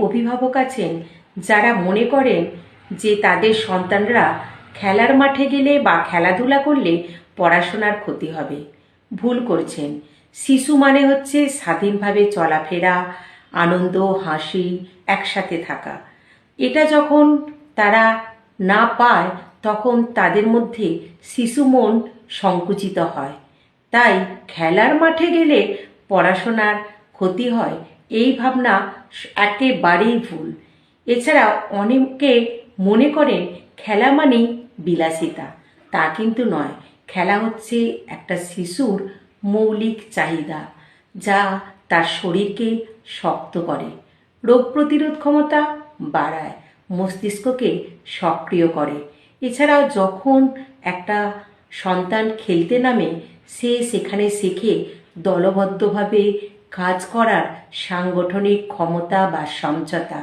অভিভাবক আছেন যারা মনে করেন যে তাদের সন্তানরা খেলার মাঠে গেলে বা খেলাধুলা করলে পড়াশোনার ক্ষতি হবে। ভুল করছেন। শিশু মানে হচ্ছে স্বাধীনভাবে চলাফেরা, আনন্দ, হাসি, একসাথে থাকা। এটা যখন তারা না পায় তখন তাদের মধ্যে শিশু মন সংকুচিত হয়। তাই খেলার মাঠে গেলে পড়াশোনার ক্ষতি হয়, এই ভাবনা একেবারেই ভুল। এছাড়া অনেকে মনে করেন খেলা মানেই বিলাসিতা। তা কিন্তু নয়। খেলা হচ্ছে একটা শিশুর মৌলিক চাহিদা, যা তার শরীরকে শক্ত করে, রোগ প্রতিরোধ ক্ষমতা বাড়ায়, মস্তিষ্ককে সক্রিয় করে। এছাড়াও যখন একটা সন্তান খেলতে নামে, সে সেখানে শেখে দলবদ্ধভাবে কাজ করার সাংগঠনিক ক্ষমতা বা সমঝোতা,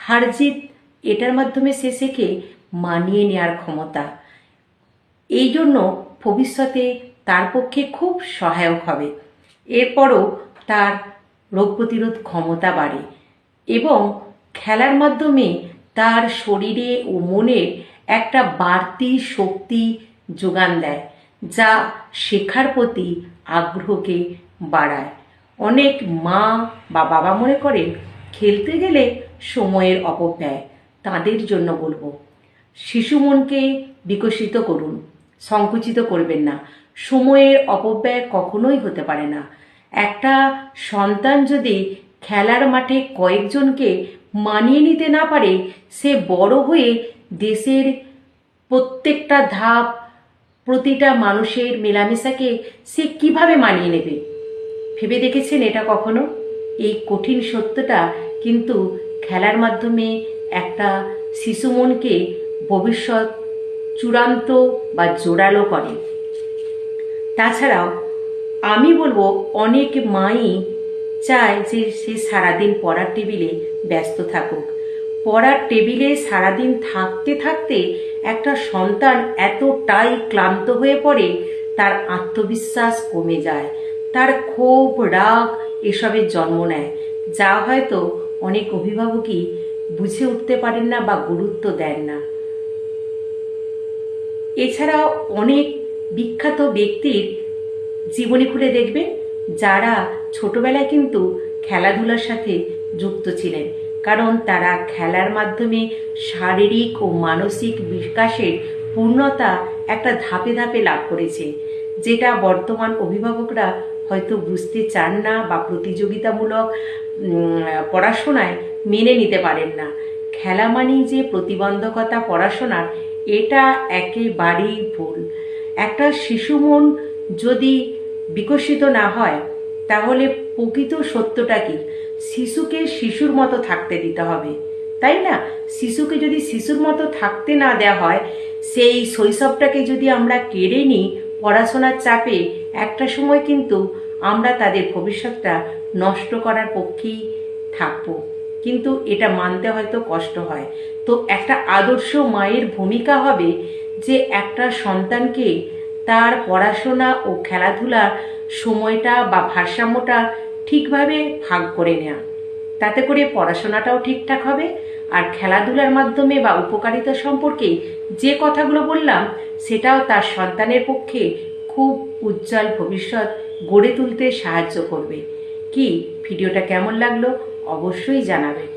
হার জিত, এটার মাধ্যমে সে শেখে মানিয়ে নেওয়ার ক্ষমতা। এই জন্য ভবিষ্যতে তার পক্ষে খুব সহায়ক হবে। এরপরও তার রোগ প্রতিরোধ ক্ষমতা বাড়ে এবং খেলার মাধ্যমে তার শরীরে ও মনে একটা বাড়তি শক্তি যোগান দেয়, যা শেখার প্রতি আগ্রহকে বাড়ায়। অনেক মা বা বাবা মনে করেন খেলতে গেলে সময়ের অপব্যয়। তাদের জন্য বলবো, শিশু মনকে বিকশিত করুন, সংকুচিত করবেন না। সময়ের অপব্যয় কখনোই হতে পারে না। একটা সন্তান যদি খেলার মাঠে কয়েকজনকে মানিয়ে নিতে না পারে, সে বড় হয়ে দেশের প্রত্যেকটা ধাপ, প্রতিটা মানুষের মেলামেশাকে সে কিভাবে মানিয়ে নেবে? ভেবে দেখেছেন এটা কখনো? এই কঠিন সত্যটা কিন্তু খেলার মাধ্যমে একটা শিশু মনকে ভবিষ্যৎ চূড়ান্ত বা জোরালো করে। তাছাড়াও আমি বলবো, অনেক মাই চায় যে সে সারাদিন পড়ার টেবিলে ব্যস্ত থাকুক। পড়ার টেবিলে সারাদিন থাকতে থাকতে একটা সন্তান এতটাই ক্লান্ত হয়ে পড়ে, তার আত্মবিশ্বাস কমে যায়, তার ক্ষোভ, রাগ এসবের জন্ম নেয়, যা হয়তো অনেক অভিভাবকই বুঝে উঠতে পারেন না বা গুরুত্ব দেন না। এছাড়াও অনেক বিখ্যাত ব্যক্তির জীবনী খুলে দেখবেন, যারা ছোটবেলায় কিন্তু খেলাধুলার সাথে যুক্ত ছিলেন, কারণ তারা খেলার মাধ্যমে শারীরিক ও মানসিক বিকাশের পূর্ণতা একটা ধাপে ধাপে লাভ করেছে, যেটা বর্তমান অভিভাবকরা হয়তো বুঝতে চান না বা প্রতিযোগিতামূলক পড়াশোনায় মেনে নিতে পারেন না। খেলা মানেই যে প্রতিবন্ধকতা পড়াশোনার, এটা একেবারেই ভুল। একটা শিশু মন যদি বিকশিত না হয়, তাহলে প্রকৃত সত্যটা কি? শিশুকে শিশুর মতো থাকতে দিতে হবে, তাই না? শিশুকে যদি শিশুর মতো থাকতে না দেওয়া হয়, সেই শৈশবটাকে যদি আমরা কেড়ে নিই পড়াশোনার চাপে, একটা সময় কিন্তু আমরা তাদের ভবিষ্যৎটা নষ্ট করার পক্ষেই থাকবো। কিন্তু এটা মানতে হয়তো কষ্ট হয়। তো একটা আদর্শ মায়ের ভূমিকা হবে যে একটা সন্তানকে তার পড়াশোনা ও খেলাধুলার সময়টা বা ভারসাম্যটা ঠিকভাবে ভাগ করে নেওয়া। তাতে করে পড়াশোনাটাও ঠিকঠাক হবে, আর খেলাধুলার মাধ্যমে বা উপকারিতা সম্পর্কে যে কথাগুলো বললাম, সেটাও তার সন্তানের পক্ষে খুব উজ্জ্বল ভবিষ্যৎ গড়ে তুলতে সাহায্য করবে। কি ভিডিওটা কেমন লাগলো অবশ্যই জানাবেন।